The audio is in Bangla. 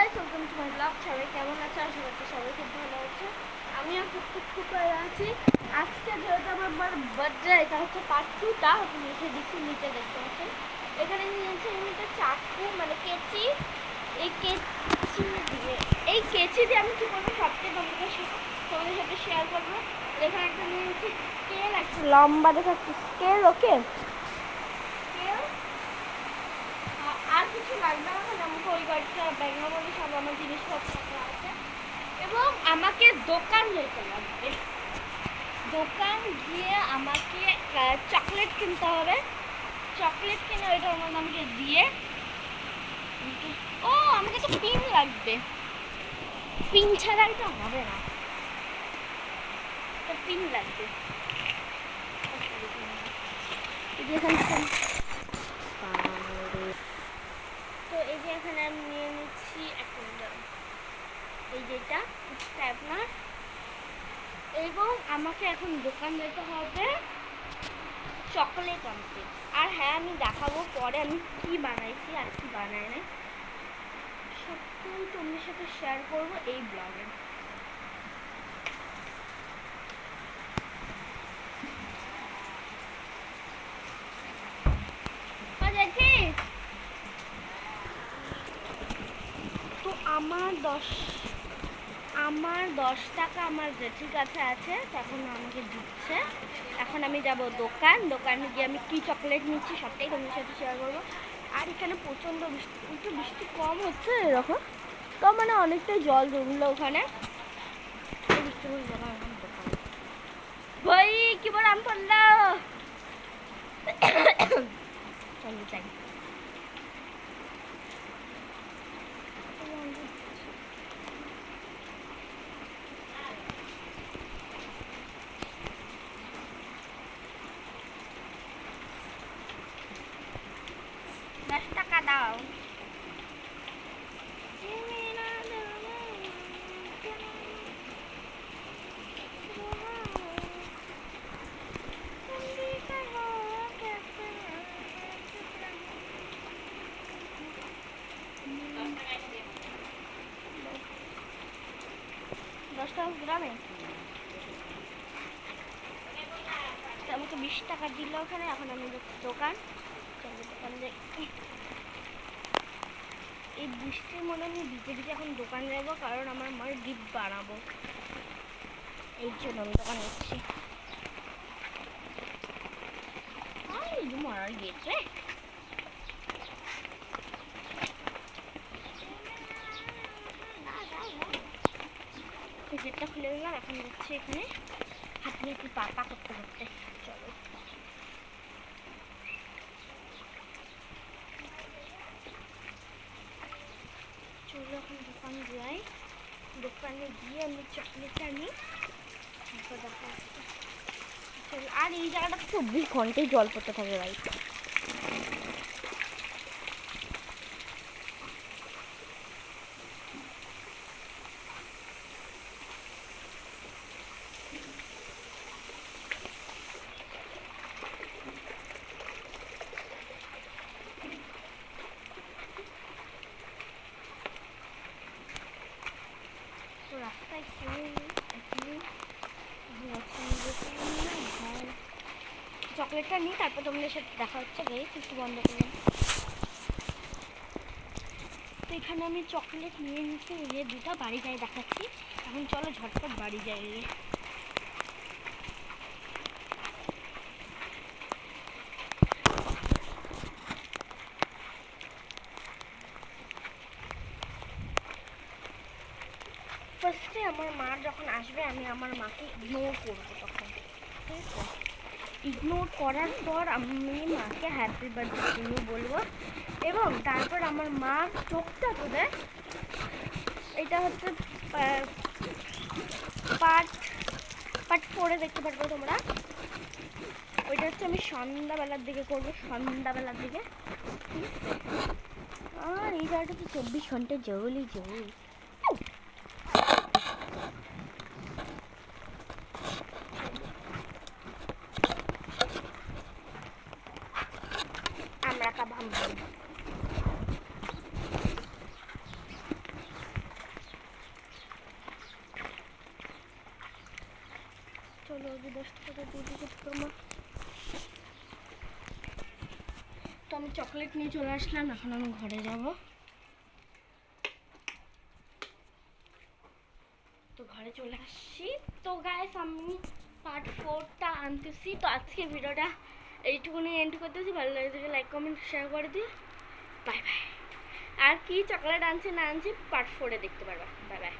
Guys, welcome to my blog. সবাই কেমন আছে? আশা করছি সবাই খুব ভালো আছে। আমিও খুব ভালো আছি। আজকে যেহেতু আমার বার্থডে, এটা হচ্ছে পার্ট 2টা। নিচে দিচ্ছি, নিচে দেখতে পাচ্ছেন। এখানে নিয়েছি আমি একটা চাকু, মানে কেচি। এই কেচি দিয়ে আমি কী করবো সবচেয়ে তোমাদের সাথে শেয়ার করবো। এখানে একটা নিয়েছি স্কেল, একটা লম্বা দেখা একটা স্কেল। ওকে, স্কেল আর কিছু লাগবে না, আমাকে ওই কয়েকটা ব্যাগের মধ্যে সব আমার জিনিসপত্র আছে। এবং আমাকে দোকান যেতে লাগবে। দোকান গিয়ে আমাকে চকলেট কিনতে হবে। চকলেট কিনে ওইটার মধ্যে আমাকে দিয়ে, ও আমাকে তো পিন লাগবে। পিন ছাড়া এটা হবে না, তো পিন লাগবে। তো এই যে এখানে আমি নিয়ে নিচ্ছি একটা, এই যেটা স্ট্যাপলার। এবং আমাকে এখন দোকান যেতে হবে চকলেট আনতে। আর হ্যাঁ, আমি দেখাবো পরে আমি কি বানাইছি আর কি বানাই নাই, সবটাই তোমাদের সাথে শেয়ার করবো এই ব্লগে। তো আমার 10 টাকা আমার জেঠির কাছে আছে, তখন আমাকে দিচ্ছে। এখন আমি যাব দোকানে গিয়ে আমি কি চকলেট নিচ্ছি সবটাই তোমাদের সাথে শেয়ার করবো। আর এখানে প্রচণ্ড বৃষ্টি, একটু বৃষ্টি কম হচ্ছে এরকম, কম মানে অনেকটাই জল জমলো ওখানে। ভাই কি বল আম পড়লো চাই। 10 টাকা দাও। গ্রামে আমাকে 20 টাকা দিল ওখানে। এখন আমি দোকান এই বৃষ্টির মধ্যে আমি ভিজে ভিজে এখন দোকান যাবো, কারণ আমার মার গিফট বানাবো, এই জন্য আমি দোকান যাচ্ছি। মারার গেছে গেটটা খুলে দিলাম। এখন যাচ্ছি এখানে হাঁটি পাপা করতে করতে। চলো এখন দোকানে যাই। দোকানে গিয়ে আমি চকলেট আনি, তারপর দেখা যাচ্ছে। আর এই জায়গাটা 24 ঘন্টায় জল পড়তে থাকে ভাই। রাস্তায় চকলেটটা নিই, তারপর তোমাদের সাথে দেখা হচ্ছে। গাইস একটু বন্ধ করলাম। তো এখানে আমি চকলেট নিয়ে নিচ্ছি, নিয়ে দুটা বাড়ি যাই দেখাচ্ছি। এখন চলো ঝটপট বাড়ি যাই। ফার্স্টে আমার মা যখন আসবে আমি আমার মাকে ইগনোর করবো তখন, ঠিক আছে? ইগনোর করার পর আমি মাকে হ্যাপি বার্থডে টু ইউ বলবো। এবং তারপর আমার মার চোখটা ধরে, এটা হচ্ছে পার্ট 4-এ দেখতে পারবো তোমরা। ওইটা হচ্ছে আমি সন্ধ্যাবেলার দিকে করবো, সন্ধ্যাবেলার দিকে। আর এই জায়গাটা তো 24 ঘন্টা জলই জল। আমরা কা ভাম চকলেট নিয়ে চলে আসলাম, এখন আমি ঘরে যাব। তো ঘরে চলে আসছি। তো গাইস আমি পার্ট 4টা আনতেছি। তো আজকে ভিডিওটা এইটুকুনি এন্ড করতেছি। ভালো লাগে থেকে লাইক কমেন্ট শেয়ার করে দিও। Bye bye. আর কি চকলেট আনছে না আনছে পার্ট 4-এ দেখতে পারবা। Bye bye.